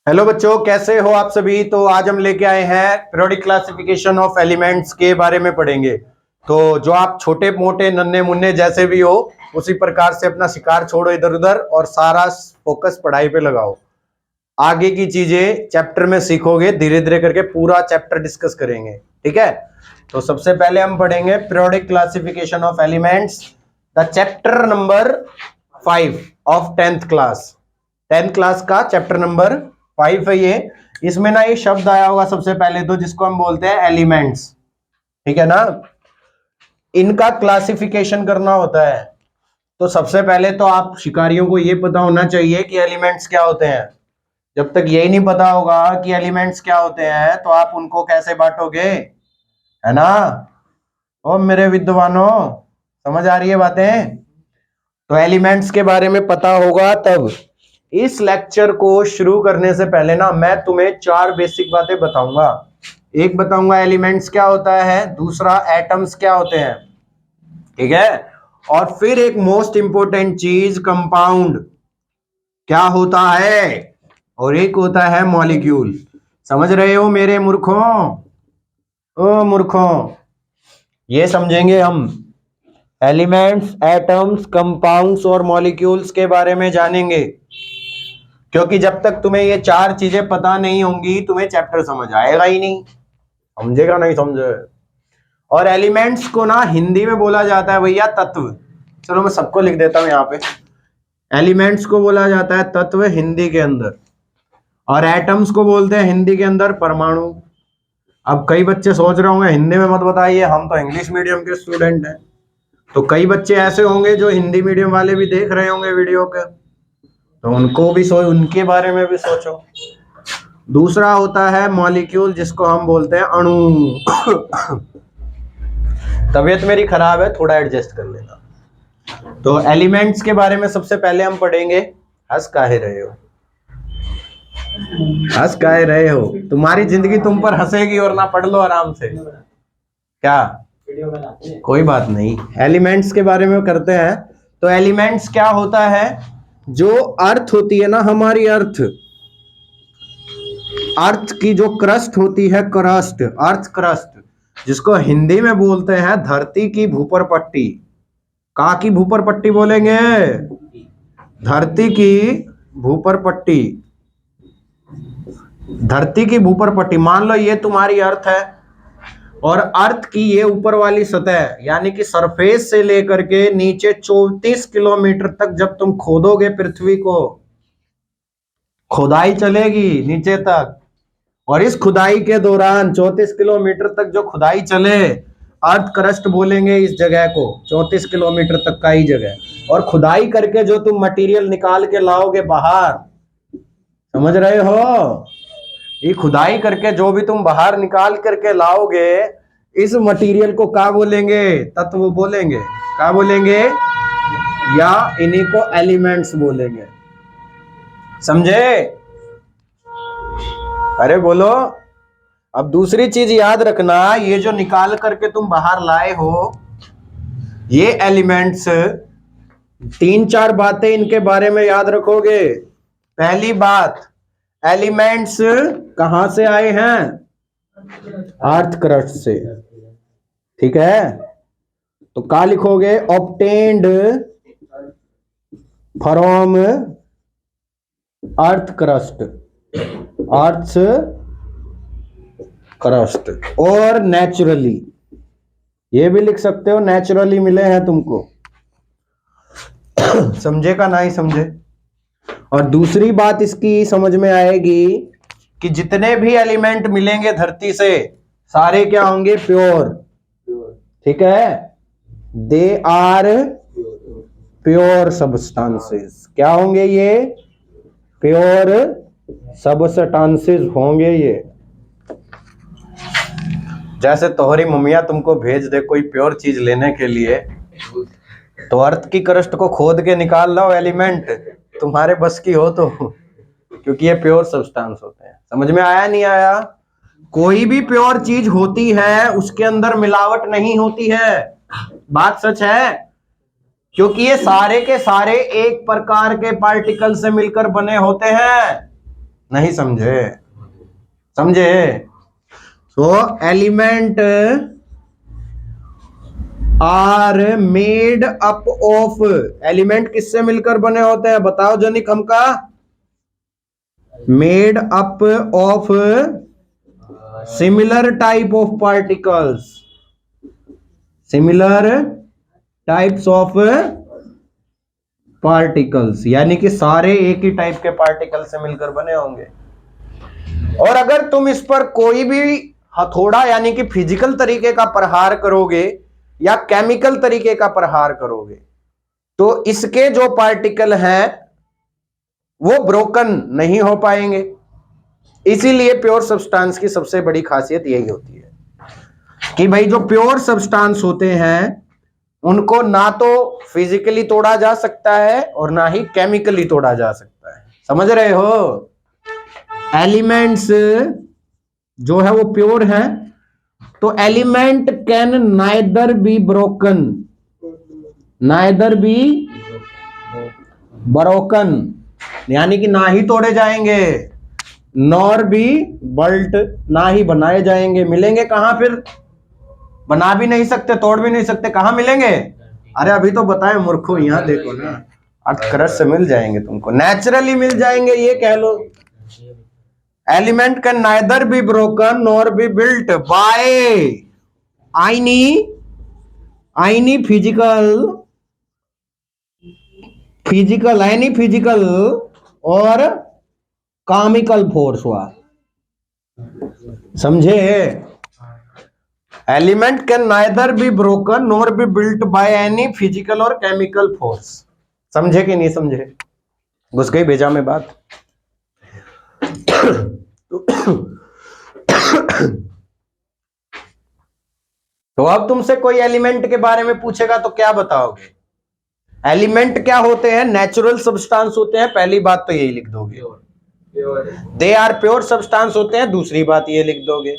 Hello बच्चों, कैसे हो आप सभी। तो आज हम लेके आए हैं पीरियोडिक क्लासिफिकेशन ऑफ एलिमेंट्स के बारे में पढ़ेंगे। तो जो आप छोटे मोटे नन्हे मुन्ने जैसे भी हो, उसी प्रकार से अपना शिकार छोड़ो इधर उधर और सारा फोकस पढ़ाई पे लगाओ। आगे की चीजें चैप्टर में सीखोगे, धीरे धीरे करके पूरा चैप्टर डिस्कस करेंगे, ठीक है। तो सबसे पहले हम पढ़ेंगे periodic classification of elements, the chapter number 5 of 10th class. 10th class का चैप्टर नंबर 5 है ये। इसमें ना ये शब्द आया होगा सबसे पहले तो, जिसको हम बोलते हैं एलिमेंट्स, ठीक है ना। इनका क्लासिफिकेशन करना होता है। तो सबसे पहले तो आप शिकारियों को ये पता होना चाहिए कि एलिमेंट्स क्या होते हैं। जब तक यही नहीं पता होगा कि एलिमेंट्स क्या होते हैं तो आप उनको कैसे बांटोगे, है ना। ओ मेरे विद्वानों, समझ आ रही है बातें। तो एलिमेंट्स के बारे में पता होगा तब। इस लेक्चर को शुरू करने से पहले ना मैं तुम्हें 4 बेसिक बातें बताऊंगा। एक बताऊंगा एलिमेंट्स क्या होता है, दूसरा एटम्स क्या होते हैं, ठीक है। और फिर एक मोस्ट इंपोर्टेंट चीज कंपाउंड क्या होता है, और एक होता है मॉलिक्यूल। समझ रहे हो मेरे मूर्खों, ओ मूर्खों, ये समझेंगे हम। एलिमेंट्स, एटम्स, कंपाउंड्स और मॉलिक्यूल्स के बारे में जानेंगे, क्योंकि जब तक तुम्हें ये 4 चीजें पता नहीं होंगी तुम्हें चैप्टर समझ आएगा ही नहीं। समझेगा नहीं समझे। और एलिमेंट्स को ना हिंदी में बोला जाता है भैया तत्व। चलो मैं सबको लिख देता हूं यहाँ पे। एलिमेंट्स को बोला जाता है तत्व हिंदी के अंदर, और एटम्स को बोलते हैं हिंदी के अंदर परमाणु। अब कई बच्चे सोच रहे होंगे हिंदी में मत बताइए, हम तो इंग्लिश मीडियम के स्टूडेंट हैं। तो कई बच्चे ऐसे होंगे जो हिंदी मीडियम वाले भी देख रहे होंगे वीडियो के, तो उनको भी उनके बारे में भी सोचो। दूसरा होता है मॉलिक्यूल, जिसको हम बोलते हैं अणु। तबीयत मेरी खराब है, थोड़ा एडजस्ट कर लेना। तो एलिमेंट्स के बारे में सबसे पहले हम पढ़ेंगे। हंस काहे रहे हो, हंस काहे रहे हो। तुम्हारी जिंदगी तुम पर हंसेगी और ना पढ़ लो आराम से क्या। कोई बात नहीं, एलिमेंट्स के बारे में करते हैं। तो एलिमेंट्स क्या होता है, जो अर्थ होती है ना हमारी, अर्थ की जो क्रस्ट होती है, क्रस्ट, अर्थ क्रस्ट, जिसको हिंदी में बोलते हैं धरती की भूपर पट्टी। का की भूपर पट्टी बोलेंगे, धरती की भूपर पट्टी। धरती की भूपर पट्टी, मान लो ये तुम्हारी अर्थ है, और अर्थ की ये ऊपर वाली सतह यानी कि सरफेस से लेकर के नीचे 34 किलोमीटर तक जब तुम खोदोगे पृथ्वी को, खुदाई चलेगी नीचे तक। और इस खुदाई के दौरान 34 किलोमीटर तक जो खुदाई चले, अर्थ क्रस्ट बोलेंगे इस जगह को, 34 किलोमीटर तक का ही जगह। और खुदाई करके जो तुम मटेरियल निकाल के लाओगे बाहर, समझ रहे हो, ये खुदाई करके जो भी तुम बाहर निकाल करके लाओगे, इस मटेरियल को क्या बोलेंगे, तत्व बोलेंगे। क्या बोलेंगे, या इन्हीं को एलिमेंट्स बोलेंगे। समझे, अरे बोलो। अब दूसरी चीज याद रखना, ये जो निकाल करके तुम बाहर लाए हो ये एलिमेंट्स, 3-4 बातें इनके बारे में याद रखोगे। पहली बात, एलिमेंट्स कहां से आए हैं, अर्थ क्रस्ट से, ठीक है। तो क्या लिखोगे, obtained from earth crust, earth crust, और नेचुरली, ये भी लिख सकते हो नेचुरली मिले हैं तुमको। समझे का नहीं समझे। और दूसरी बात इसकी समझ में आएगी कि जितने भी एलिमेंट मिलेंगे धरती से, सारे क्या होंगे, प्योर, ठीक है। They are pure substances. क्या होंगे ये, प्योर सब्सटेंसेस होंगे ये। जैसे तोहरी मम्मिया तुमको भेज दे कोई प्योर चीज लेने के लिए, तो अर्थ की क्रस्ट को खोद के निकाल लो एलिमेंट, तुम्हारे बस की हो तो, क्योंकि ये प्योर सब्सटेंस होते हैं। समझ में आया नहीं आया। कोई भी प्योर चीज होती है उसके अंदर मिलावट नहीं होती है, बात सच है, क्योंकि ये सारे के सारे एक प्रकार के पार्टिकल से मिलकर बने होते हैं। नहीं समझे? समझे? तो element are made up of, element किससे मिलकर बने होते हैं बताओ जनिक हमका? Made up of similar type of particles, similar types of particles, यानी कि सारे एक ही टाइप के पार्टिकल से मिलकर बने होंगे। और अगर तुम इस पर कोई भी हथौड़ा यानी कि फिजिकल तरीके का प्रहार करोगे या केमिकल तरीके का प्रहार करोगे तो इसके जो पार्टिकल हैं वो ब्रोकन नहीं हो पाएंगे। इसीलिए प्योर सब्सटेंस की सबसे बड़ी खासियत यही होती है कि भाई जो प्योर सब्सटेंस होते हैं उनको ना तो फिजिकली तोड़ा जा सकता है और ना ही केमिकली तोड़ा जा सकता है। समझ रहे हो? एलिमेंट्स जो है वो प्योर है, तो element can neither be broken, neither be broken, यानी कि ना ही तोड़े जाएंगे, नॉर बी बल्ट, ना ही बनाए जाएंगे। मिलेंगे कहां फिर? बना भी नहीं सकते, तोड़ भी नहीं सकते, कहां मिलेंगे? अरे अभी तो बताए मूर्खो, यहां देखो ना, अर्थक्रस्ट से मिल जाएंगे तुमको, नेचुरली मिल जाएंगे, ये कह लो। Element can neither be broken nor be built by any physical और केमिकल फोर्स हुआ। समझे? Element can neither be broken nor be built by any physical और केमिकल फोर्स। समझे कि नहीं समझे? घुस गई भेजा में बात? तो अब तुमसे कोई एलिमेंट के बारे में पूछेगा तो क्या बताओगे? एलिमेंट क्या होते हैं? नेचुरल सब्सटेंस होते हैं, पहली बात तो यही लिख दोगे। दे आर प्योर सब्सटेंस होते हैं, दूसरी बात ये लिख दोगे।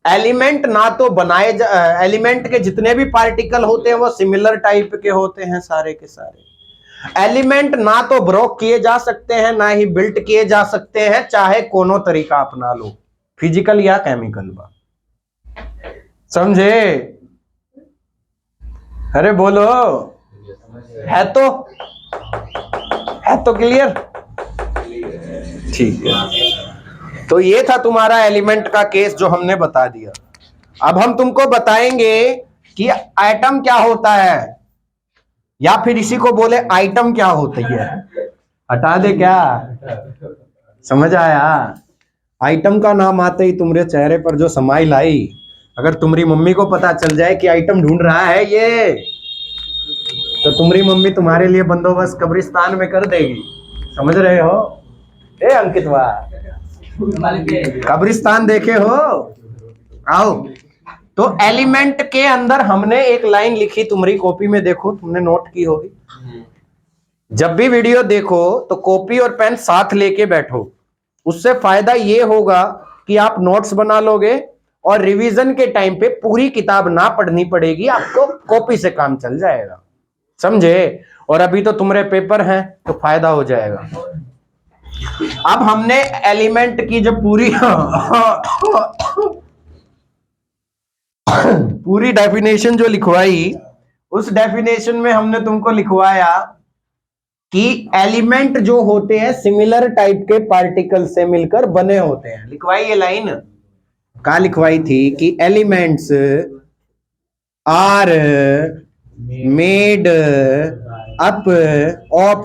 एलिमेंट ना तो बनाए एलिमेंट के जितने भी पार्टिकल होते हैं वो सिमिलर टाइप के होते हैं सारे के सारे। एलिमेंट ना तो ब्रोक किए जा सकते हैं ना ही बिल्ट किए जा सकते हैं, चाहे कोनो तरीका अपना लो, फिजिकल या केमिकल बा। समझे? अरे बोलो, है तो क्लियर? ठीक है, तो ये था तुम्हारा एलिमेंट का केस जो हमने बता दिया। अब हम तुमको बताएंगे कि एटम क्या होता है, या फिर इसी को बोले आइटम क्या होती है। हटा दे क्या? समझ आया? आइटम का नाम आते ही तुम्हारे चेहरे पर जो समाइल आई, अगर तुम्हारी मम्मी को पता चल जाए कि आइटम ढूंढ रहा है ये, तो तुम्हारी मम्मी तुम्हारे लिए बंदोबस्त कब्रिस्तान में कर देगी। समझ रहे हो? ए अंकितवा, कब्रिस्तान देखे हो? आओ। तो एलिमेंट के अंदर हमने एक लाइन लिखी, तुम्हारी कॉपी में देखो, तुमने नोट की होगी। जब भी वीडियो देखो तो कॉपी और पेन साथ लेके बैठो, उससे फायदा ये होगा कि आप नोट्स बना लोगे और रिवीजन के टाइम पे पूरी किताब ना पढ़नी पड़ेगी, आपको कॉपी से काम चल जाएगा। समझे? और अभी तो तुम्हारे पेपर हैं तो फायदा हो जाएगा। अब हमने एलिमेंट की जो पूरी डेफिनेशन जो लिखवाई, उस डेफिनेशन में हमने तुमको लिखवाया कि एलिमेंट जो होते हैं सिमिलर टाइप के पार्टिकल से मिलकर बने होते हैं। लिखवाई ये लाइन, कहा लिखवाई थी कि elements are made up of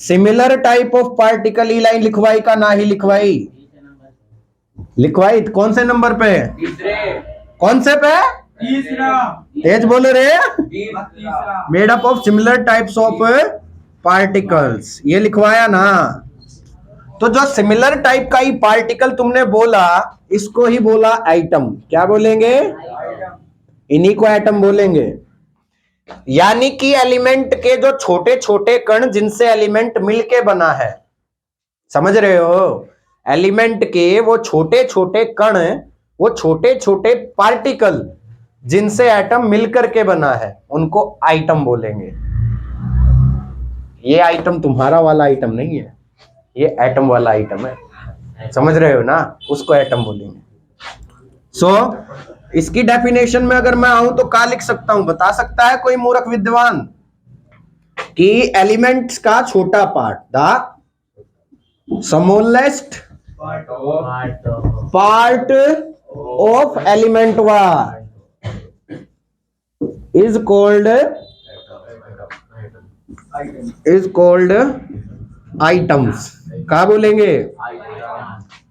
similar type of particle. ई लाइन लिखवाई का ना ही लिखवाई? लिखवाई। कौन से नंबर पे? कौन से पे? तीसरा। तेज बोलो रे। Made up of similar types of particles, ये लिखवाया ना। तो जो सिमिलर टाइप का ही पार्टिकल तुमने बोला, इसको ही बोला आइटम। क्या बोलेंगे? इन्हीं को एटम बोलेंगे। यानी कि एलिमेंट के जो छोटे छोटे कण जिनसे एलिमेंट मिलके बना है, समझ रहे हो? एलिमेंट के वो छोटे छोटे कण, वो छोटे छोटे पार्टिकल जिनसे एटम मिलकर के बना है, उनको आइटम बोलेंगे। ये आइटम तुम्हारा वाला आइटम नहीं है, ये एटम वाला आइटम है, समझ रहे हो ना, उसको एटम बोलेंगे। सो इसकी डेफिनेशन में अगर मैं आऊं तो क्या लिख सकता हूं, बता सकता है कोई मूर्ख विद्वान कि एलिमेंट्स का छोटा part, the smallest part of element is called items. क्या बोलेंगे?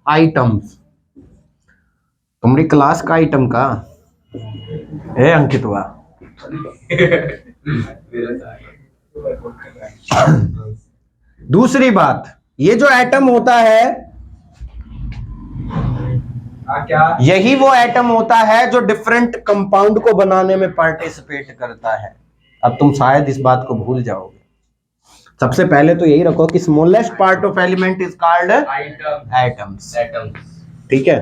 आइटम्स। तुम्हारी क्लास का आइटम का है अंकितवा। दूसरी बात, ये जो एटम होता है क्या, यही वो एटम होता है जो डिफरेंट कंपाउंड को बनाने में पार्टिसिपेट करता है। अब तुम शायद इस बात को भूल जाओगे। सबसे पहले तो यही रखो कि smallest part of element is called atoms. ठीक है,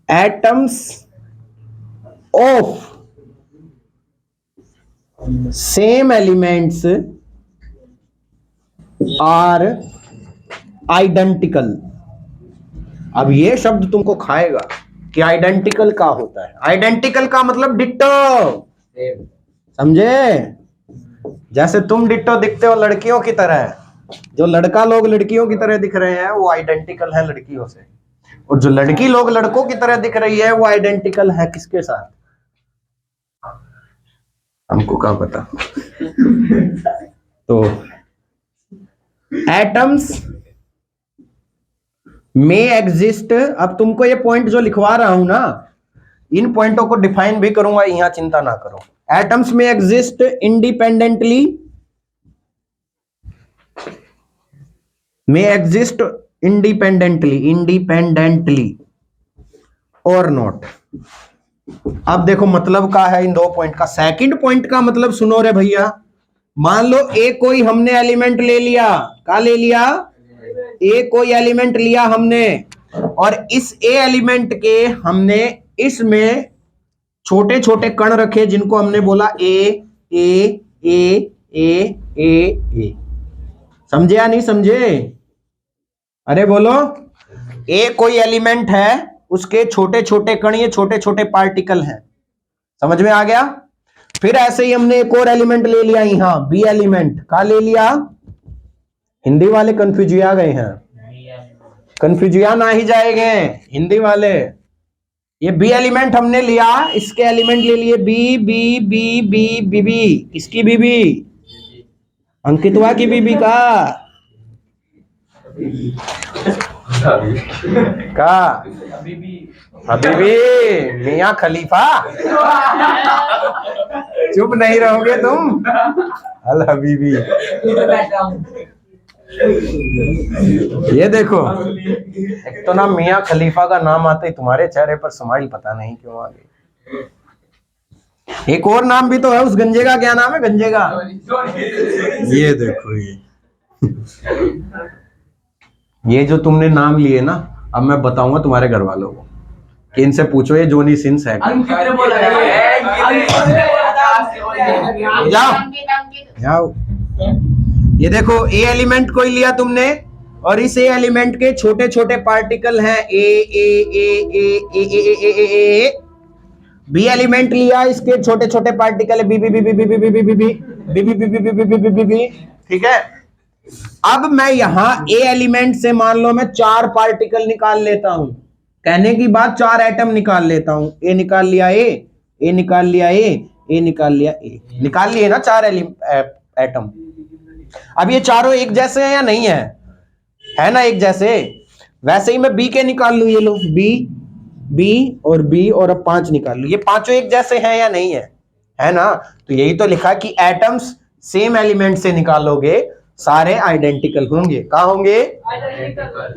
atoms of same elements are identical. अब ये शब्द तुमको खाएगा कि आइडेंटिकल का होता है। आइडेंटिकल का मतलब डिट्टो, समझे? जैसे तुम डिट्टो दिखते हो लड़कियों की तरह, जो लड़का लोग लड़कियों की तरह दिख रहे हैं वो आइडेंटिकल है लड़कियों से, और जो लड़की लोग लड़कों की तरह दिख रही है वो आइडेंटिकल है किसके साथ? हमको क्या पता। तो एटम्स में एग्जिस्ट। अब तुमको ये पॉइंट जो लिखवा रहा हूं ना, इन पॉइंटों को डिफाइन भी करूंगा, यहां चिंता ना करो। एटम्स में एग्जिस्ट इंडिपेंडेंटली, में एग्जिस्ट इंडिपेंडेंटली और नॉट। अब देखो मतलब का है इन दो पॉइंट का। सेकंड पॉइंट का मतलब सुनो रे भैया, मान लो ए कोई हमने एलिमेंट ले लिया, क्या ले लिया? ए कोई एलिमेंट लिया हमने, और इस ए एलिमेंट के हमने इसमें छोटे छोटे कण रखे जिनको हमने बोला ए ए ए ए ए ए। समझे या नहीं समझे? अरे बोलो। ए कोई एलिमेंट है, उसके छोटे छोटे कण, ये छोटे छोटे पार्टिकल हैं, समझ में आ गया? फिर ऐसे ही हमने एक और एलिमेंट ले लिया यहां, बी एलिमेंट। का ले लिया? हिंदी वाले कंफ्यूजिया गए हैं, कंफ्यूजिया ना ही जाएंगे हिंदी वाले। ये बी एलिमेंट हमने लिया, इसके एलिमेंट ले लिए B B B B B B. किसकी बीबी? अंकितवा की बीबी का हबीबी मियां खलीफा। चुप नहीं रहोगे तुम? अल हबीबी। ये देखो, एक तो ना मियां खलीफा का नाम आते ही तुम्हारे चेहरे पर स्माइल पता नहीं क्यों आ गई। एक और नाम भी तो है उस गंजे का, क्या नाम है गंजे का? ये देखो, ये जो तुमने नाम लिए ना, अब मैं बताऊंगा तुम्हारे घर वालों को कि इनसे पूछो ये जोनी सिंस है। जाओ। ये देखो, ए एलिमेंट कोई लिया तुमने, और इस ए एलिमेंट के छोटे छोटे पार्टिकल हैं ए ए ए ए ए ए ए ए ए। बी एलिमेंट लिया, इसके छोटे छोटे पार्टिकल है B B B B B B B B B B B B B B B B B B. ठीक है, अब मैं यहां ए एलिमेंट से मान लो मैं 4 पार्टिकल निकाल लेता हूं, कहने की बात 4 एटम निकाल लेता हूं। ए निकाल लिया, ए निकाल लिया, ए निकाल लिया, ए निकाल लिए ना 4 एटम। अब ये चारों एक जैसे हैं या नहीं है ना एक जैसे? वैसे ही मैं बी के निकाल लू, ये लो बी बी और बी, और अब 5 निकाल लू, ये पांचों एक जैसे हैं या नहीं है ना? तो यही तो लिखा कि एटम्स सेम एलिमेंट से निकालोगे सारे आइडेंटिकल होंगे। क्या होंगे?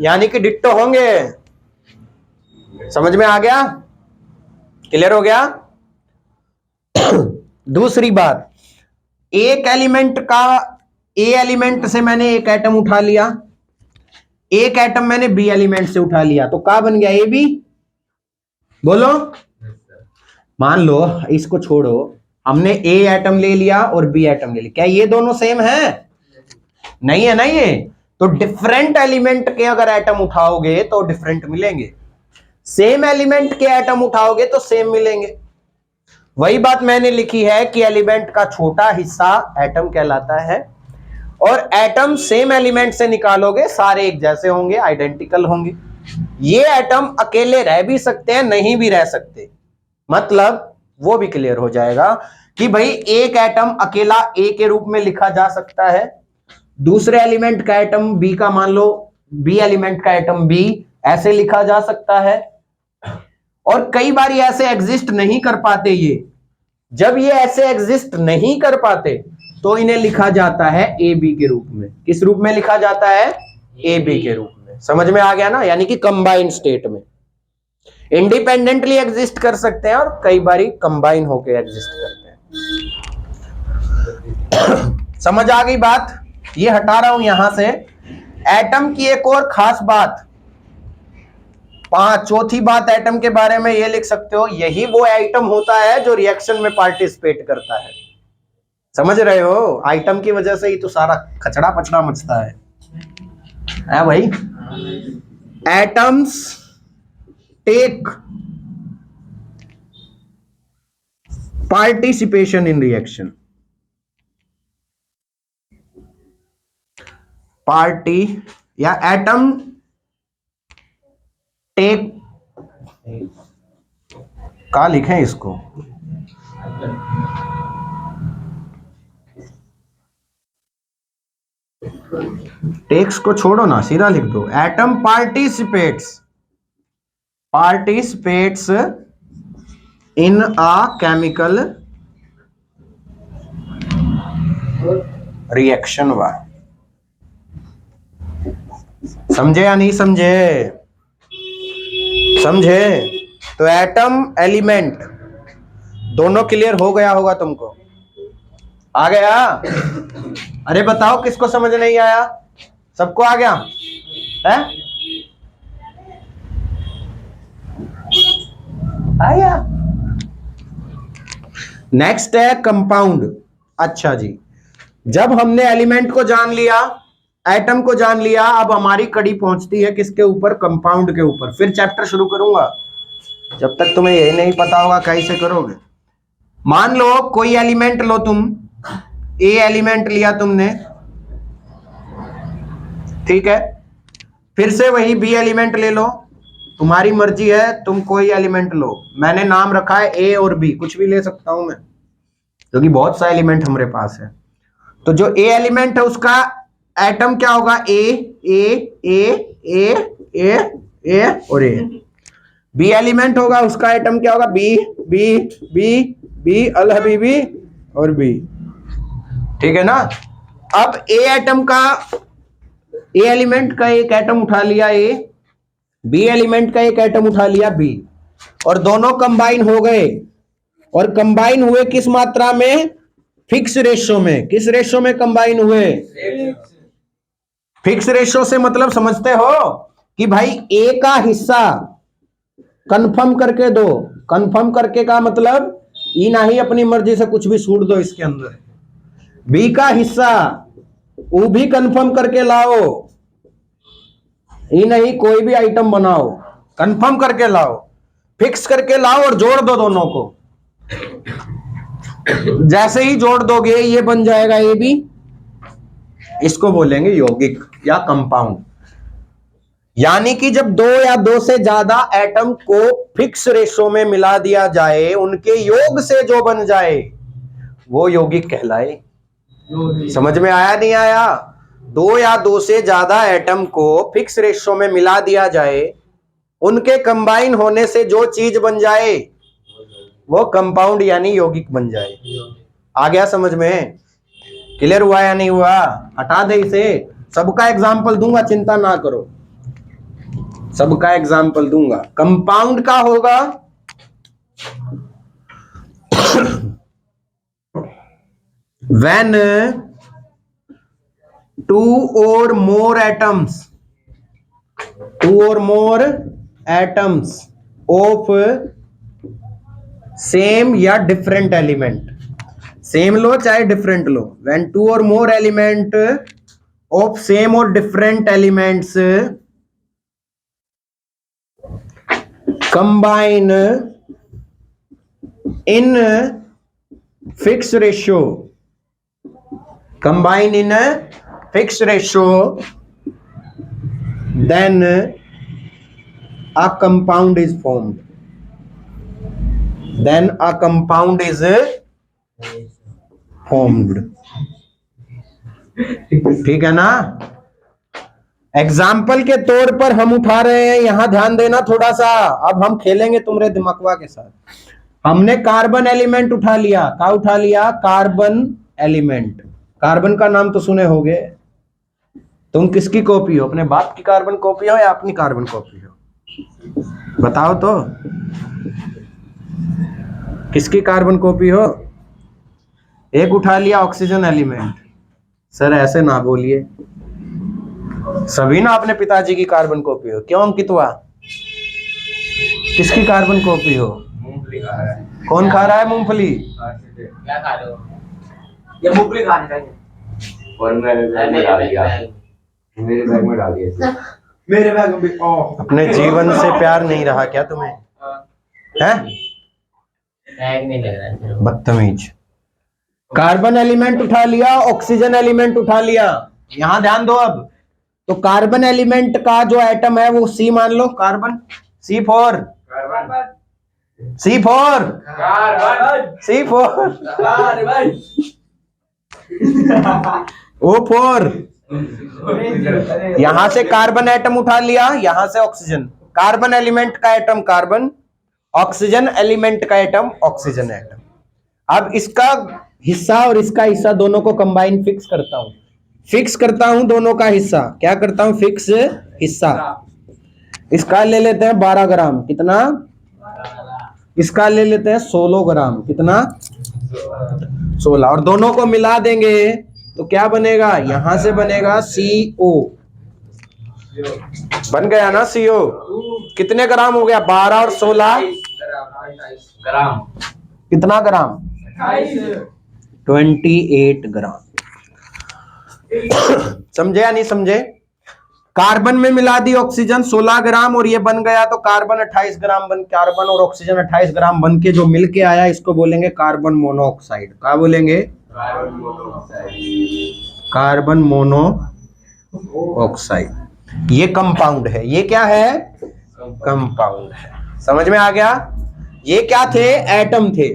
यानी कि डिट्टो होंगे। समझ में आ गया? क्लियर हो गया? दूसरी बात, एक एलिमेंट का, ए एलिमेंट से मैंने एक एटम उठा लिया, एक एटम मैंने बी एलिमेंट से उठा लिया, तो क्या बन गया? A B. बोलो। मान लो इसको छोड़ो, हमने ए एटम ले लिया और बी एटम ले लिया, क्या ये दोनों सेम है? नहीं है ना। ये तो डिफरेंट एलिमेंट के अगर एटम उठाओगे तो डिफरेंट मिलेंगे, सेम एलिमेंट के एटम उठाओगे तो सेम मिलेंगे। वही बात मैंने लिखी है कि एलिमेंट का छोटा हिस्सा एटम कहलाता है, और एटम सेम एलिमेंट से निकालोगे सारे एक जैसे होंगे, आइडेंटिकल होंगे। ये एटम अकेले रह भी सकते हैं, नहीं भी रह सकते, मतलब वो भी क्लियर हो जाएगा कि भाई एक एटम अकेला ए के रूप में लिखा जा सकता है, दूसरे एलिमेंट का एटम बी का मान लो, बी एलिमेंट का एटम बी ऐसे लिखा जा सकता है। और कई बार ऐसे एग्जिस्ट नहीं कर पाते ये, जब ये ऐसे एग्जिस्ट नहीं कर पाते तो इन्हें लिखा जाता है ए बी के रूप में। किस रूप में लिखा जाता है? ए बी के रूप में। समझ में आ गया ना? यानी कि कंबाइंड स्टेट में इंडिपेंडेंटली एग्जिस्ट कर सकते हैं और कई बार कंबाइन होकर एग्जिस्ट करते हैं। समझ आ गई बात? ये हटा रहा हूं यहां से। एटम की एक और खास बात, चौथी बात एटम के बारे में ये लिख सकते हो, यही वो एटम होता है जो रिएक्शन में पार्टिसिपेट करता है। समझ रहे हो? आइटम की वजह से ही तो सारा खचड़ा पचड़ा मचता है भाई। Atoms take participation in reaction, party या एटम टेक, कहा लिखें इसको? टेक्स्ट को छोड़ो ना, सीधा लिख दो। Atom participates in a chemical reaction. वाह, समझे या नहीं समझे? समझे? तो एटम एलिमेंट दोनों क्लियर हो गया होगा तुमको? आ गया? अरे बताओ किसको समझ नहीं आया? सबको आ गया है? आया? नेक्स्ट है कंपाउंड। अच्छा जी, जब हमने एलिमेंट को जान लिया, एटम को जान लिया, अब हमारी कड़ी पहुंचती है किसके ऊपर? कंपाउंड के ऊपर। फिर चैप्टर शुरू करूंगा, जब तक तुम्हें ये नहीं पता होगा कैसे करोगे। मान लो कोई एलिमेंट लो, तुम ए एलिमेंट लिया तुमने, ठीक है। फिर से वही बी एलिमेंट ले लो, तुम्हारी मर्जी है, तुम कोई एलिमेंट लो। मैंने नाम रखा है ए और बी, कुछ भी ले सकता हूं मैं, क्योंकि बहुत सा एलिमेंट हमारे पास है। तो जो ए एलिमेंट है उसका एटम क्या होगा? ए ए ए ए ए ए और ए। बी एलिमेंट होगा, उसका एटम क्या होगा? B B B B L Habibi और बी, ठीक है ना। अब ए एटम का, ए एलिमेंट का एक एटम उठा लिया ए, बी एलिमेंट का एक एटम उठा लिया बी, और दोनों कंबाइन हो गए। और कंबाइन हुए किस मात्रा में? फिक्स रेशो में। किस रेशो में कंबाइन हुए? फिक्स रेशो से मतलब समझते हो कि भाई ए का हिस्सा कंफर्म करके दो। कंफर्म करके का मतलब ये नहीं अपनी मर्जी से कुछ भी सूट दो इसके अंदर। बी का हिस्सा वो भी कंफर्म करके लाओ, ये नहीं कोई भी आइटम बनाओ, कंफर्म करके लाओ, फिक्स करके लाओ और जोड़ दो दोनों को। जैसे ही जोड़ दोगे ये बन जाएगा ए बी, इसको बोलेंगे यौगिक या कंपाउंड। यानी कि जब दो या दो से ज्यादा एटम को फिक्स रेशो में मिला दिया जाए, उनके योग से जो बन जाए वो यौगिक कहलाए। समझ में आया नहीं आया? दो या दो से ज्यादा एटम को फिक्स रेशो में मिला दिया जाए, उनके कंबाइन होने से जो चीज बन जाए वो कंपाउंड यानी यौगिक बन जाए। आ गया समझ में? क्लियर हुआ या नहीं हुआ? हटा दे इसे। सबका एग्जाम्पल दूंगा, चिंता ना करो, सबका एग्जाम्पल दूंगा। कंपाउंड का होगा when two or more atoms of same या डिफरेंट एलिमेंट, सेम लो चाहे डिफरेंट लो, when two or more element of same और different elements combine in fix ratio, combine in a fixed ratio, then a compound is formed. Then a compound is formed. ठीक है ना? Example के तौर पर हम उठा रहे हैं, यहां ध्यान देना थोड़ा सा। अब हम खेलेंगे तुम्हारे दिमागवा के साथ। हमने कार्बन एलिमेंट उठा लिया। क्या उठा लिया? Carbon element. कार्बन का नाम तो सुने होगे। तुम किसकी कॉपी हो? अपने बाप की कार्बन कॉपी हो या अपनी कार्बन कॉपी हो? बताओ तो, किसकी कार्बन कॉपी हो? एक उठा लिया ऑक्सीजन एलिमेंट। सर ऐसे ना बोलिए, सभी ना अपने पिताजी की कार्बन कॉपी हो। क्यों अंकितवा, किसकी कार्बन कॉपी हो? मूंगफली खा रहा है। कौन खा रहा है मूंगफली? क्या खा रहे हो? ये मूंगफली खाने का है। और मेरे बैग में डाल दिया, मेरे बैग में डाल दिया, मेरे बैग में भी। अपने जीवन से प्यार नहीं रहा क्या तुम्हें? हैं? बैग नहीं लग रहा है, बदतमीज। कार्बन एलिमेंट उठा लिया, ऑक्सीजन एलिमेंट उठा लिया। यहां ध्यान दो। अब तो कार्बन एलिमेंट का जो एटम है वो सी मान लो। Carbon C4, C4, C4, O4। यहां से कार्बन एटम उठा लिया, यहां से ऑक्सीजन। कार्बन एलिमेंट का एटम कार्बन, ऑक्सीजन एलिमेंट का एटम ऑक्सीजन एटम। अब इसका हिस्सा और इसका हिस्सा दोनों को कंबाइन फिक्स करता हूं। फिक्स करता हूं दोनों का हिस्सा। क्या करता हूं? फिक्स हिस्सा। इसका ले लेते हैं 12 ग्राम। कितना? इसका ले लेते हैं 16 ग्राम। कितना? 16। और दोनों को मिला देंगे तो क्या बनेगा? यहां से बनेगा CO। बन गया ना CO। कितने ग्राम हो गया? 12 और 16 ग्राम। कितना ग्राम? 28 ग्राम। समझे या नहीं समझे? कार्बन में मिला दी ऑक्सीजन 16 ग्राम और ये बन गया तो कार्बन 28 ग्राम बन, कार्बन और ऑक्सीजन 28 ग्राम बन के जो मिलके आया इसको बोलेंगे कार्बन मोनोऑक्साइड। क्या बोलेंगे? Carbon monoxide. ये कंपाउंड है। ये क्या है? कंपाउंड है। समझ में आ गया? ये क्या थे? एटम थे।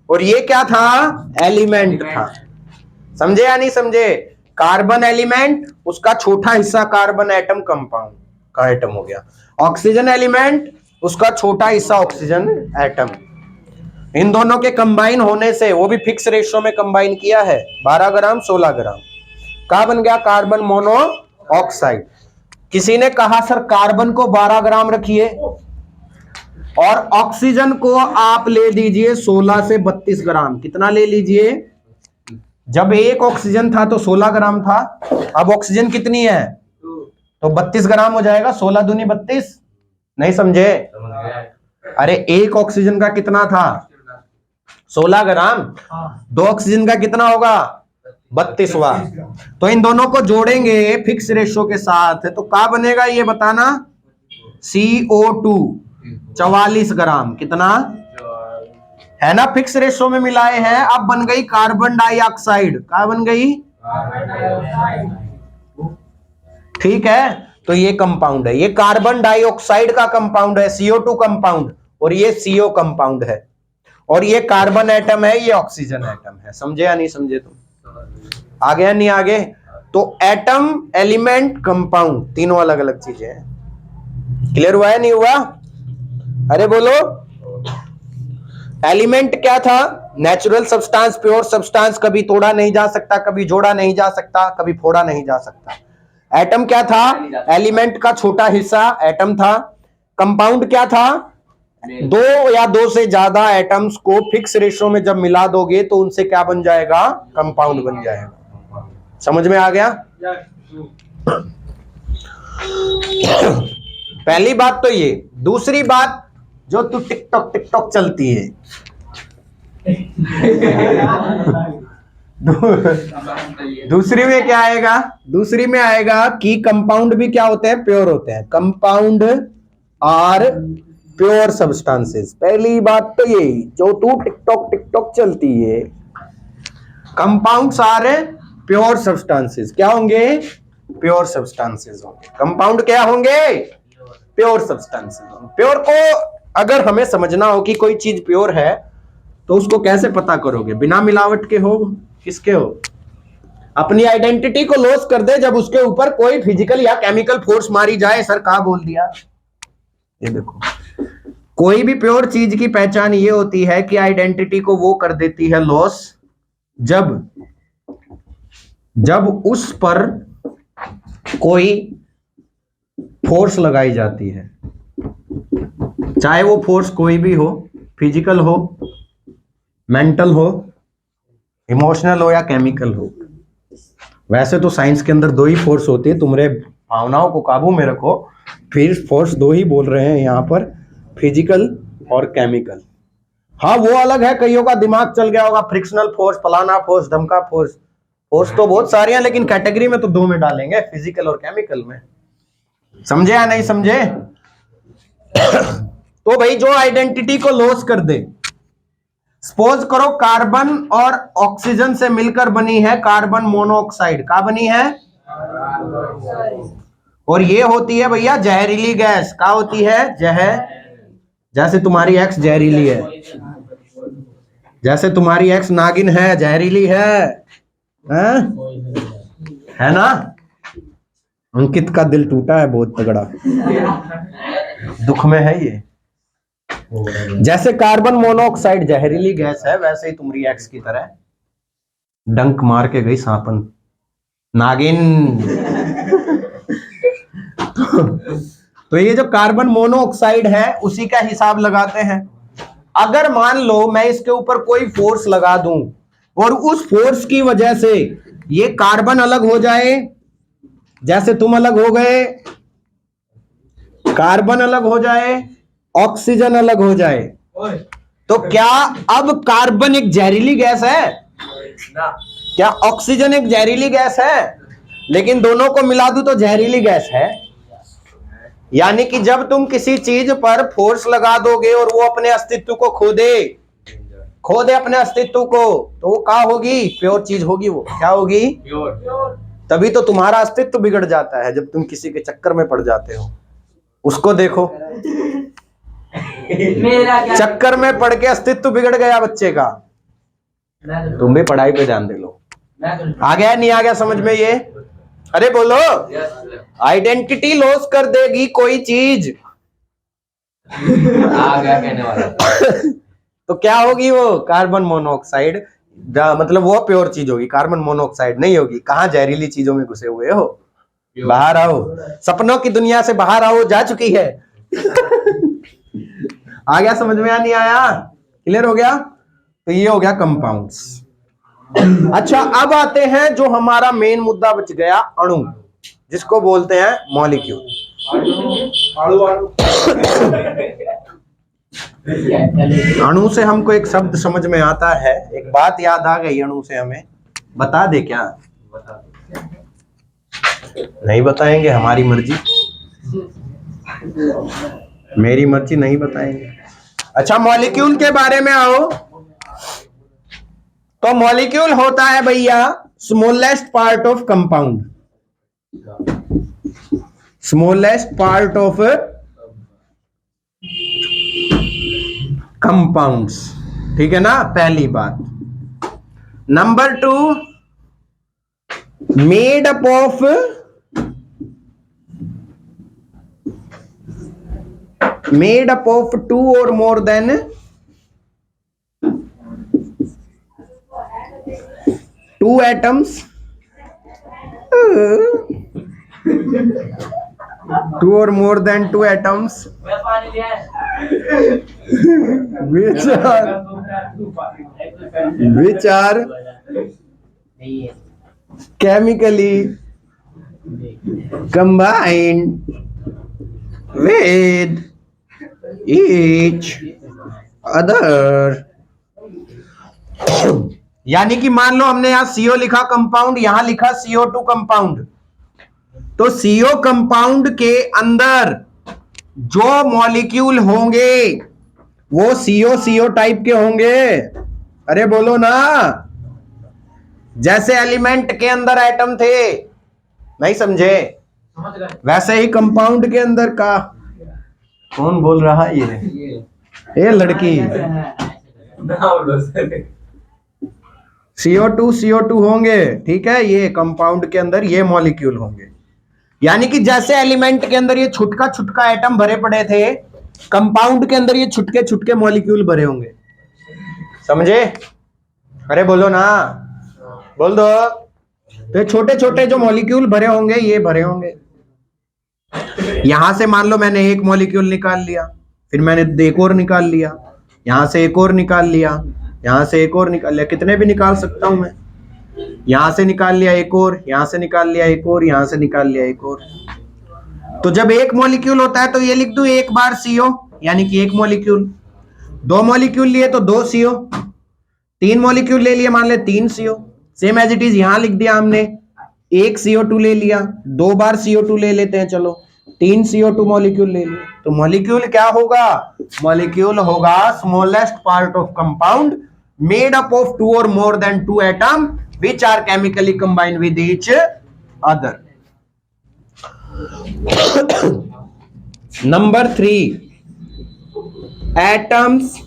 और ये क्या था? एलिमेंट था। समझे या नहीं समझे? कार्बन एलिमेंट, उसका छोटा हिस्सा कार्बन एटम कंपाउंड का एटम हो गया। ऑक्सीजन एलिमेंट, उसका छोटा हिस्सा ऑक्सीजन एटम। इन दोनों के कंबाइन होने से, वो भी फिक्स रेशियो में कंबाइन किया है, 12 ग्राम 16 ग्राम का बन गया कार्बन मोनोऑक्साइड। किसी ने कहा सर कार्बन को 12 ग्राम रखिए और ऑक्सीजन को आप ले दीजिए 16 से 32 ग्राम। कितना ले लीजिए? जब एक ऑक्सीजन था तो 16 ग्राम था, अब ऑक्सीजन कितनी है तो 32 ग्राम हो जाएगा। 16 दूनी 32। नहीं समझे? अरे एक ऑक्सीजन का कितना था? 16 ग्राम। दो ऑक्सीजन का कितना होगा? 32वां। तो इन दोनों को जोड़ेंगे फिक्स रेशियो के साथ तो क्या बनेगा ये बताना? CO2 44 ग्राम। कितना है ना? फिक्स रेशियो में मिलाए हैं। अब बन गई कार्बन डाइऑक्साइड। क्या बन गई? ठीक है, तो ये कंपाउंड है। ये कार्बन डाइऑक्साइड का कंपाउंड है, CO2 कंपाउंड, और ये CO कंपाउंड है। और ये कार्बन एटम है, ये ऑक्सीजन एटम है। समझे या नहीं समझे? तुम आगे या नहीं आगे? तो एटम, एलिमेंट, कंपाउंड, तीनों अलग अलग चीजें हैं। क्लियर हुआ है नहीं हुआ? अरे बोलो। एलिमेंट क्या था? नेचुरल सब्सटेंस, प्योर सब्सटेंस, कभी तोड़ा नहीं जा सकता, कभी जोड़ा नहीं जा सकता, कभी फोड़ा नहीं जा सकता। एटम क्या था? एलिमेंट का छोटा हिस्सा एटम था। कंपाउंड क्या था? दो या दो से ज्यादा एटम्स को फिक्स रेशियो में जब मिला दोगे तो उनसे क्या बन जाएगा? कंपाउंड बन जाएगा। समझ में आ गया? पहली बात तो ये। दूसरी बात, जो तू टिकटॉक चलती है दूसरी में क्या आएगा? दूसरी में आएगा कि कंपाउंड भी क्या होते हैं? प्योर होते हैं। Compound are pure substances. पहली बात तो यही, जो तू टिकटॉक टिकटॉक चलती है, कंपाउंड्स आर प्योर सब्सटेंसेस। क्या होंगे? प्योर सब्सटेंसेस होंगे। कंपाउंड क्या होंगे? Pure substances. प्योर को अगर हमें समझना हो कि कोई चीज प्योर है तो उसको कैसे पता करोगे? बिना मिलावट के हो, किसके हो? अपनी आइडेंटिटी को लॉस कर दे जब उसके ऊपर कोई फिजिकल या केमिकल फोर्स मारी जाए। सर कहा बोल दिया? ये देखो, कोई भी प्योर चीज की पहचान ये होती है कि आइडेंटिटी को वो कर देती है लॉस जब उस पर कोई फोर्स लगाई जाती है, चाहे वो फोर्स कोई भी हो, फिजिकल हो, मेंटल हो, इमोशनल हो या केमिकल हो। वैसे तो साइंस के अंदर दो ही फोर्स होती है, तुम्हारे भावनाओं को काबू में रखो। फिर फोर्स दो ही बोल रहे हैं यहाँ पर, फिजिकल और केमिकल। हाँ वो अलग है, कईयों का दिमाग चल गया होगा, फ्रिक्शनल फोर्स, फलाना फोर्स, धमका फोर्स। फोर्स तो बहुत सारी हैं, लेकिन कैटेगरी में तो दो में डालेंगे, फिजिकल और केमिकल में। समझे या नहीं समझे? तो भाई जो आइडेंटिटी को लॉस कर दे, सपोज करो कार्बन और ऑक्सीजन से मिलकर बनी है कार्बन मोनोऑक्साइड। क्या बनी है? और ये होती है भैया जहरीली गैस। क्या होती है? जैसे तुम्हारी एक्स जहरीली है, जैसे तुम्हारी एक्स नागिन है, जहरीली है ना? अंकित का दिल टूटा है बहुत तगड़ा, दुख में है ये। जैसे कार्बन मोनोऑक्साइड जहरीली गैस है, वैसे ही तुम्हारी एक्स की तरह डंक मार के गई सांपन, नागिन। तो ये जो कार्बन मोनोऑक्साइड है उसी का हिसाब लगाते हैं। अगर मान लो मैं इसके ऊपर कोई फोर्स लगा दूं और उस फोर्स की वजह से ये कार्बन अलग हो जाए, जैसे तुम अलग हो गए, कार्बन अलग हो जाए, ऑक्सीजन अलग हो जाए, तो क्या अब कार्बन एक जहरीली गैस है? क्या ऑक्सीजन एक जहरीली गैस है? लेकिन दोनों को मिला दूं तो जहरीली गैस है। यानी कि जब तुम किसी चीज पर फोर्स लगा दोगे और वो अपने अस्तित्व को खो दे अपने अस्तित्व को, तो वो क्या होगी? प्योर चीज होगी। वो क्या होगी? प्योर। तभी तो तुम्हारा अस्तित्व बिगड़ जाता है जब तुम किसी के चक्कर में पड़ जाते हो। उसको देखो, चक्कर में पड़ के अस्तित्व बिगड़ गया बच्चे का। तुम भी पढ़ाई पे ध्यान दे लो। आ गया नहीं आ गया समझ में ये? अरे बोलो। आइडेंटिटी लॉस कर देगी कोई चीज। आ गया कहने वाला। तो क्या होगी वो? Carbon monoxide. मतलब वो प्योर चीज होगी, कार्बन मोनोऑक्साइड नहीं होगी। कहां जहरीली चीजों में घुसे हुए हो? बाहर आओ, सपनों की दुनिया से बाहर आओ, जा चुकी है। आ गया समझ में या नहीं आया? क्लियर हो गया? तो ये हो गया कंपाउंड्स। अच्छा अब आते हैं जो हमारा मेन मुद्दा बच गया, अणु, जिसको बोलते हैं मॉलिक्यूल। अणु से हमको एक शब्द समझ में आता है, एक बात याद आ गई अणु से हमें। बता दे क्या? नहीं बताएंगे, हमारी मर्जी, मेरी मर्जी, नहीं बताएंगे। अच्छा मॉलिक्यूल के बारे में आओ। तो मॉलिक्यूल होता है भैया smallest part of compound, smallest part of compounds. ठीक है ना? पहली बात। Number 2, made up of two और more than two atoms, two or more than two atoms which are chemically combined with each other। यानी कि मान लो हमने यहां CO लिखा कंपाउंड, यहां लिखा CO2 कंपाउंड, तो CO कंपाउंड के अंदर जो मॉलिक्यूल होंगे वो CO टाइप के होंगे। अरे बोलो ना, जैसे एलिमेंट के अंदर एटम थे, नहीं समझे, वैसे ही कंपाउंड के अंदर का। कौन बोल रहा है ये लड़की। CO2 होंगे, ठीक है, ये कंपाउंड के अंदर ये मॉलिक्यूल होंगे। यानी कि जैसे एलिमेंट के अंदर ये छुटका छुटका एटम भरे पड़े थे, कंपाउंड के अंदर ये छुटके छुटके मॉलिक्यूल भरे होंगे। समझे? अरे बोलो ना, बोल दो। तो छोटे छोटे जो मॉलिक्यूल भरे होंगे ये भरे होंगे। यहां से मान लो मैंने एक मॉलिक्यूल निकाल लिया, फिर मैंने एक और निकाल लिया, यहां से एक और निकाल लिया, यहां से एक और निकाल लिया, कितने भी निकाल सकता हूं मैं। यहां से निकाल लिया एक और, यहां से निकाल लिया एक और, यहां से निकाल लिया एक और। तो जब एक मॉलिक्यूल होता है तो ये लिख दूं एक बार CO, यानी कि एक मॉलिक्यूल। दो मॉलिक्यूल लिए तो 2 CO, 3 मॉलिक्यूल ले लिए मान ले 3 CO। Same as it is यहां लिख दिया हमने, एक CO2 ले लिया, 2 बार CO2 ले लेते हैं, चलो 3 CO2 मॉलिक्यूल ले लिए। तो मॉलिक्यूल क्या होगा? मॉलिक्यूल होगा smallest part of compound made up of 2 or more than 2 atom which are chemically combined with each other. Number 3, atoms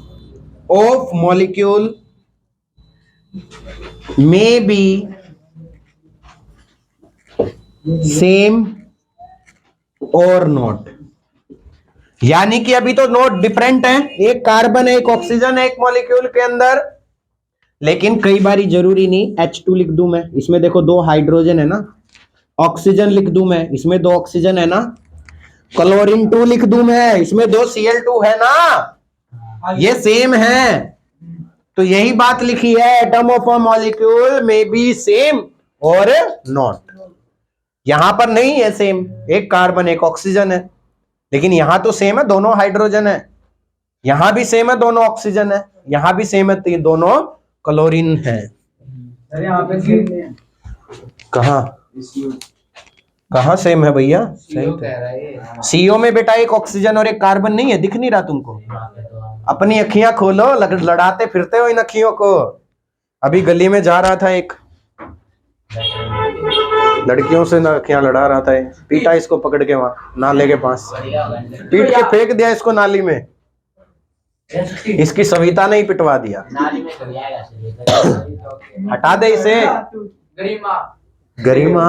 of molecule may be same or not. यानी कि अभी तो नोट डिफरेंट है, एक carbon है, एक oxygen है एक मॉलिक्यूल के अंदर, लेकिन कई बारी जरूरी नहीं। H2 लिख दूं मैं, इसमें देखो 2 हाइड्रोजन है ना। ऑक्सीजन लिख दूं मैं, इसमें 2 ऑक्सीजन है ना। क्लोरीन 2 लिख दूं मैं, इसमें 2 Cl2 है ना। ये सेम है, तो यही बात लिखी है, atom of a molecule may be same और नॉट। यहां पर नहीं है सेम, एक कार्बन एक ऑक्सीजन है, लेकिन यहां तो सेम है, दोनों हाइड्रोजन है। यहां भी सेम है, दोनों ऑक्सीजन है। यहां भी सेम है, दोनों क्लोरीन है। अरे यहाँ पे सेम नहीं है। कहां कहां सेम है भैया? CO में बेटा एक ऑक्सीजन और एक कार्बन नहीं है, दिख नहीं रहा तुमको? अपनी अखियां खोलो, लड़ाते फिरते हो इन अखियों को। अभी गली में जा रहा था, एक लड़कियों से ना अखियां लड़ा रहा था, पीटा इसको पकड़ के वहां नाले के पास, पीट के फेंक दिया इसको नाली में। इसकी सविता ने ही पिटवा दिया। हटा दे इसे। गरिमा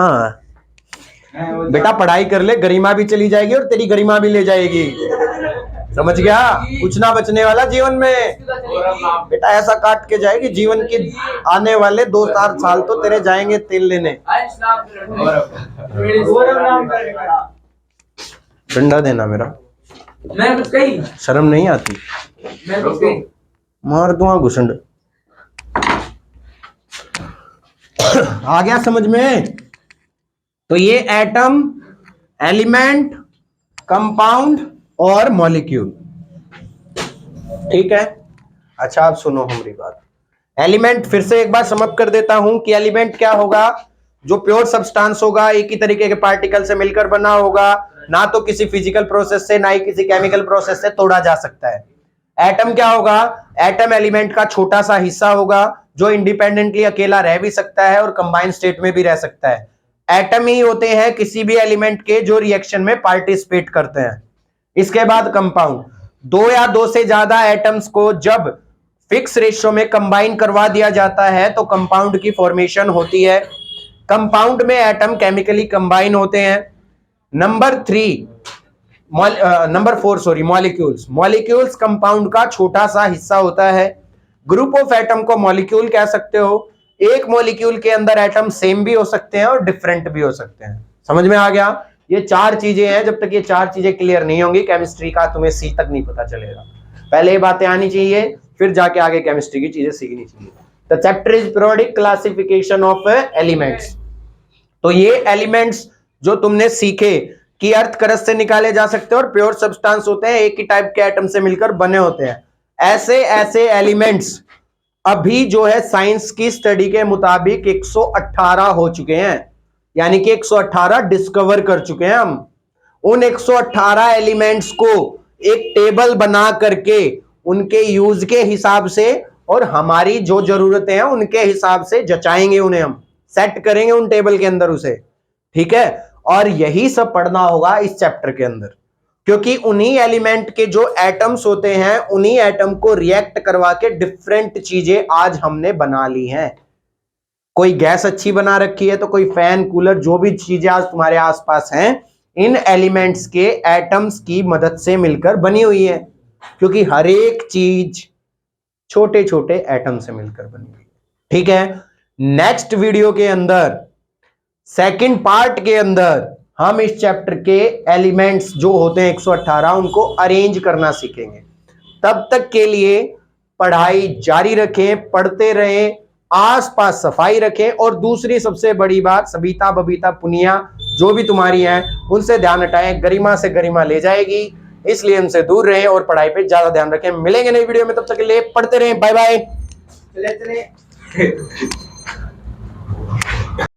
बेटा पढ़ाई कर ले, गरिमा भी चली जाएगी और तेरी गरिमा भी ले जाएगी। समझ गया? कुछ ना बचने वाला जीवन में बेटा, ऐसा काट के जाएगी जीवन के आने वाले 2-4 साल तो तेरे जाएंगे तेल लेने। डंडा देना मेरा, शर्म नहीं आती? मार दूंगा घुसंड। आ गया समझ में? तो ये एटम, एलिमेंट, कंपाउंड और मॉलिक्यूल, ठीक है। अच्छा आप सुनो हमारी बात। एलिमेंट फिर से एक बार समअप कर देता हूं कि एलिमेंट क्या होगा? जो प्योर सब्सटेंस होगा, एक ही तरीके के पार्टिकल से मिलकर बना होगा, ना तो किसी फिजिकल प्रोसेस से ना ही किसी केमिकल प्रोसेस से तोड़ा जा सकता है। एटम क्या होगा? एटम एलिमेंट का छोटा सा हिस्सा होगा जो इंडिपेंडेंटली अकेला रह भी सकता है और कंबाइंड स्टेट में भी रह सकता है। एटम ही होते हैं किसी भी एलिमेंट के जो रिएक्शन में पार्टिसिपेट करते हैं। इसके बाद कंपाउंड, 2 या 2 से ज्यादा एटम्स को जब फिक्स रेशियो में कंबाइन करवा दिया जाता है तो कंपाउंड की फॉर्मेशन होती है। कंपाउंड में एटम केमिकली कंबाइन होते हैं। Number 4 sorry, molecules. Molecules compound का छोटा सा हिस्सा होता है। ग्रुप ऑफ एटम को मॉलिक्यूल कह सकते हो। एक मॉलिक्यूल के अंदर एटम सेम भी हो सकते हैं और डिफरेंट भी हो सकते हैं। समझ में आ गया? ये 4 चीजें हैं, जब तक ये 4 चीजें क्लियर नहीं होंगी केमिस्ट्री का तुम्हें सी तक नहीं पता चलेगा। पहले ये बातें आनी चाहिए, फिर जाके आगे केमिस्ट्री की चीजें सीखनी चाहिए। The chapter is periodic classification of elements. तो ये एलिमेंट्स जो तुमने सीखे कि अर्थ करस से निकाले जा सकते हैं और प्योर सब्सटेंस होते हैं, एक ही टाइप के एटम से मिलकर बने होते हैं। ऐसे ऐसे एलिमेंट्स अभी जो है साइंस की स्टडी के मुताबिक 118 हो चुके हैं, यानी कि 118 डिस्कवर कर चुके हैं हम। उन 118 एलिमेंट्स को एक टेबल बना करके उनके यूज के हिसाब से और हमारी जो जरूरतें हैं उनके हिसाब से जचाएंगे, उन्हें हम सेट करेंगे उन टेबल के अंदर उसे, ठीक है। और यही सब पढ़ना होगा इस चैप्टर के अंदर, क्योंकि उन्हीं एलिमेंट के जो एटम्स होते हैं उन्हीं एटम को रिएक्ट करवा के डिफरेंट चीजें आज हमने बना ली हैं। कोई गैस अच्छी बना रखी है तो कोई फैन, कूलर, जो भी चीजें आज तुम्हारे आसपास हैं इन एलिमेंट्स के एटम्स की मदद से मिलकर बनी हुई है, क्योंकि हर एक चीज छोटे छोटे एटम से मिलकर बनी हुई है, ठीक है। नेक्स्ट वीडियो के अंदर, सेकंड पार्ट के अंदर हम इस चैप्टर के एलिमेंट्स जो होते हैं 118 उनको अरेंज करना सीखेंगे। तब तक के लिए पढ़ाई जारी रखें, पढ़ते रहें, आसपास सफाई रखें, और दूसरी सबसे बड़ी बात, सबिता बबीता पुनिया जो भी तुम्हारी हैं उनसे ध्यान हटाएं, गरिमा से गरिमा ले जाएगी, इसलिए उनसे दूर रहें और पढ़ाई पे ज्यादा ध्यान रखें। मिलेंगे नई वीडियो में, तब तक के लिए पढ़ते रहें, बाय बाय। चले चले